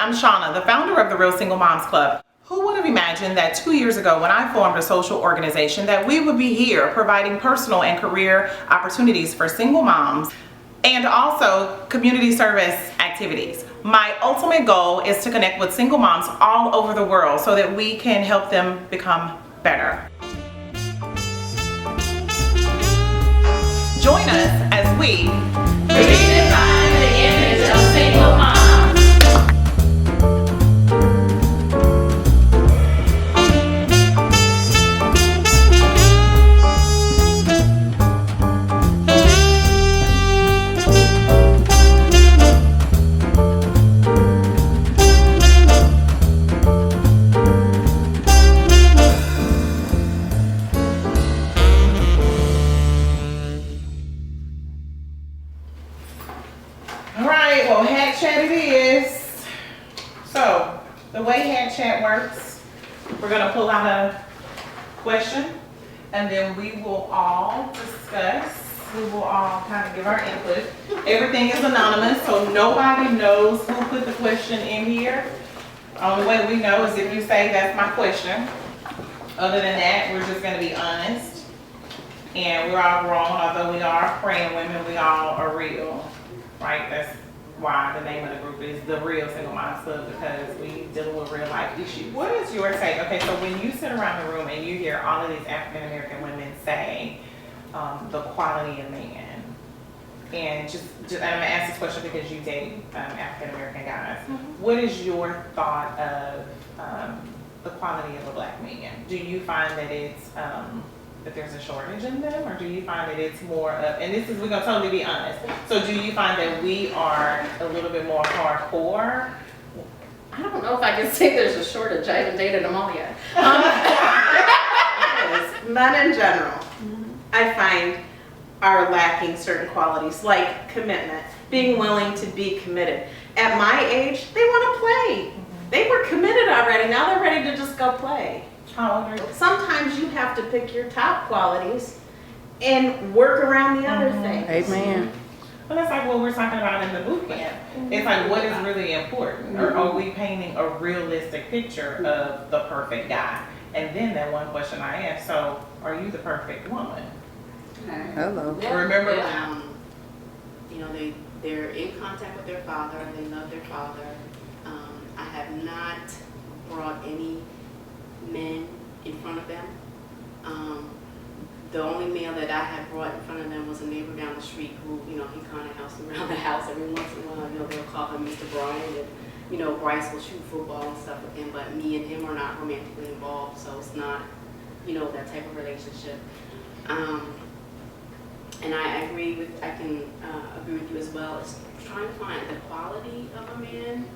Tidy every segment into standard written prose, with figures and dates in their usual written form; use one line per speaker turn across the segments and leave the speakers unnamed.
I'm Shana, the founder of the Real Single Moms Club. Who would have imagined that 2 years ago when I formed a social organization that we would be here providing personal and career opportunities for single moms and also community service activities. My ultimate goal is to connect with single moms all over the world so that we can help them become better. Join us as we redefine the image of single moms. So, the way Hat Chat works, we're going to pull out a question and then we will all discuss. We will all kind of give our input. Everything is anonymous, so nobody knows who put the question in here. Only way we know is if you say that's my question. Other than that, we're just going to be honest. And we're all grown, although we are praying women, we all are real, right? That's why the name of the group is the Real Single Moms Club, because we deal with real life issues. What is your take? Okay, so when you sit around the room and you hear all of these African American women say the quality of man, and just I'm gonna ask this question because you date African American guys. Mm-hmm. What is your thought of the quality of a black man? Do you find that it's that there's a shortage in them, or do you find that it's more of, and this is, we're gonna totally be honest, so do you find that we are a little bit more hardcore?
I don't know if I can say there's a shortage. I haven't dated them all yet.
Men in general, I find are lacking certain qualities like commitment, being willing to be committed. At my age, they want to play. They were committed already, now they're ready to just go play. Sometimes you have to pick your top qualities and work around the other things.
Amen.
Well, that's like what we're talking about in the boot camp. It's like, what is really important? Or are we painting a realistic picture of the perfect guy? And then that one question I asked, so are you the perfect woman?
Hello.
Yeah.
Remember?
You know, they're in contact with their father, they love their father. I have not brought any men in front of them. The only male that I had brought in front of them was a neighbor down the street who, you know, he kind of helps around the house every once in a while. You know, they'll call him Mr. Brian, and, you know, Bryce will shoot football and stuff with him, but me and him are not romantically involved, so it's not, you know, that type of relationship. And I can agree with you as well. It's trying to find the quality of a man.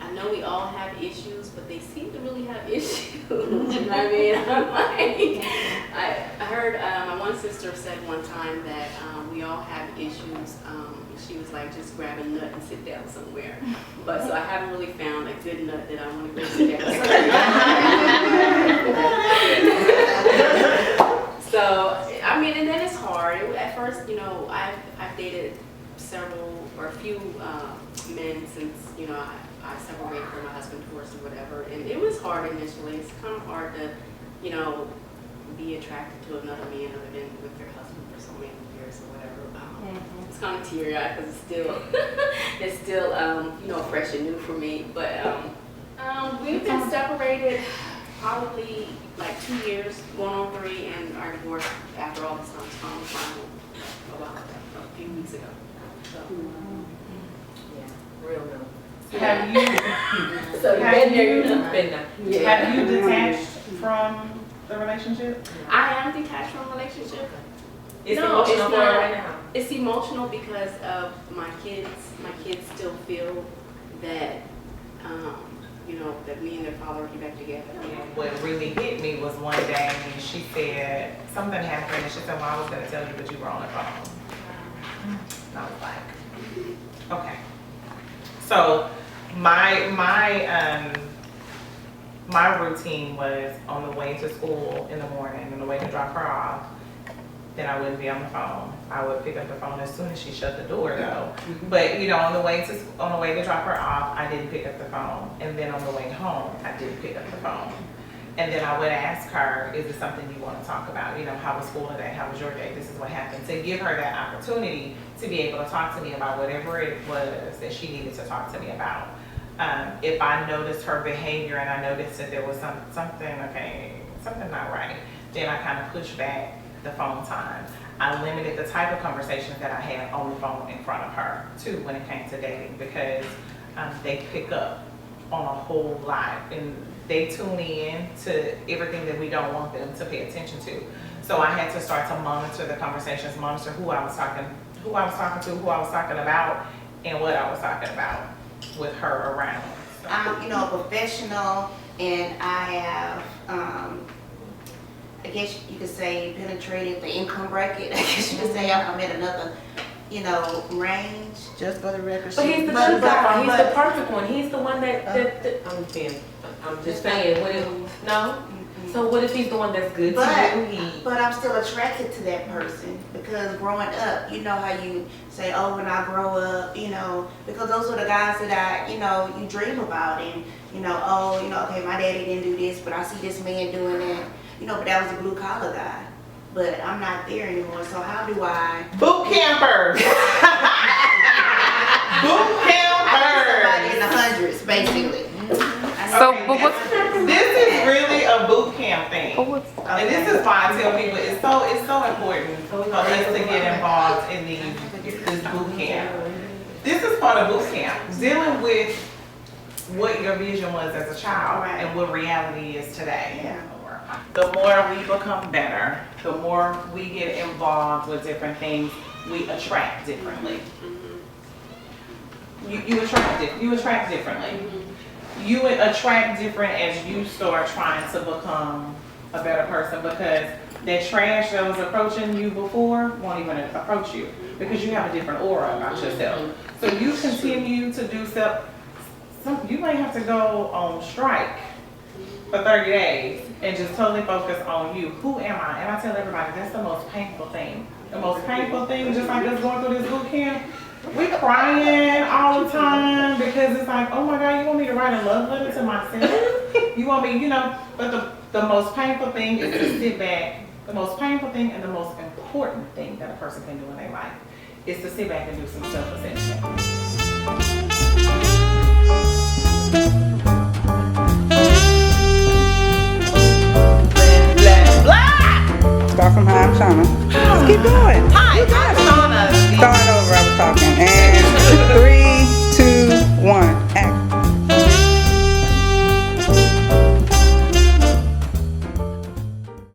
I know we all have issues, but they seem to really have issues. You know what I mean? I'm like, I heard my one sister said one time that we all have issues. She was like, just grab a nut and sit down somewhere. But so I haven't really found a good nut that I want to go sit down somewhere. So, I mean, and then it's hard. At first, you know, I've dated a few men since, you know, I separated from my husband, divorced or whatever, and it was hard initially. It's kind of hard to, you know, be attracted to another man other than with your husband for so many years or whatever. It's kind of teary-eyed because it's still, you know, fresh and new for me. But we've been separated probably like 2 years, going on 3, and our divorce after all this time was finally final a few weeks ago. So,
yeah, real no.
Have you have you detached from the relationship?
I am detached from a relationship.
It's
No, it's
emotional for
not.
her right now.
It's emotional because of my kids. My kids still feel that, you know, that me and their father will get back together.
What really hit me was one day she said something happened and she said, well, I was going to tell you, but you were on the phone. I was like, okay. So my routine was on the way to school in the morning, on the way to drop her off, then I wouldn't be on the phone. I would pick up the phone as soon as she shut the door though. But you know, on the way to drop her off, I didn't pick up the phone. And then on the way home, I did pick up the phone. And then I would ask her, is it something you want to talk about? You know, how was school today? How was your day? This is what happened. To give her that opportunity to be able to talk to me about whatever it was that she needed to talk to me about. If I noticed her behavior and I noticed that there was something not right, then I kind of pushed back the phone time. I limited the type of conversations that I had on the phone in front of her too when it came to dating, because they pick up on a whole lot and they tune in to everything that we don't want them to pay attention to. So I had to start to monitor the conversations, monitor who I was talking to, who I was talking about, and what I was talking about with her around. So.
I'm, you know, a professional, and I have, I guess you could say, penetrated the income bracket. I guess you could say I'm at another, you know, range. Just for the record.
But he's the good guy. He's the perfect one. He's the one that I'm just saying. What if no? So what if he's the one that's good to you?
But I'm still attracted to that person because growing up, you know how you say, oh, when I grow up, you know, because those were the guys that I, you know, you dream about, and you know, oh, you know, okay, my daddy didn't do this, but I see this man doing that, you know, but that was a blue collar guy. But I'm not there anymore, so how do I?
Boot campers. Boot campers.
Somebody in the hundreds, basically.
So,
Okay,
but what's
this is really a boot camp thing. And this is why I tell people it's so important for us to get involved in this boot camp. This is part of boot camp, dealing with what your vision was as a child and what reality is today.
Yeah.
The more we become better, the more we get involved with different things, we attract differently. You attract differently. You attract different as you start trying to become a better person, because that trash that was approaching you before won't even approach you because you have a different aura about yourself. So you continue to do stuff. You might have to go on strike for 30 days and just totally focus on you. Who am I? And I tell everybody that's the most painful thing. The most painful thing, just like us going through this boot camp, we crying all the time because it's like, oh my God, you want me to write a love letter to myself? You want me, you know, but the most painful thing is to sit back. The most painful thing and the most important thing that a person can do in their life is to sit back and do some self-assessment.
Start from high, I'm Shana. Let's keep going.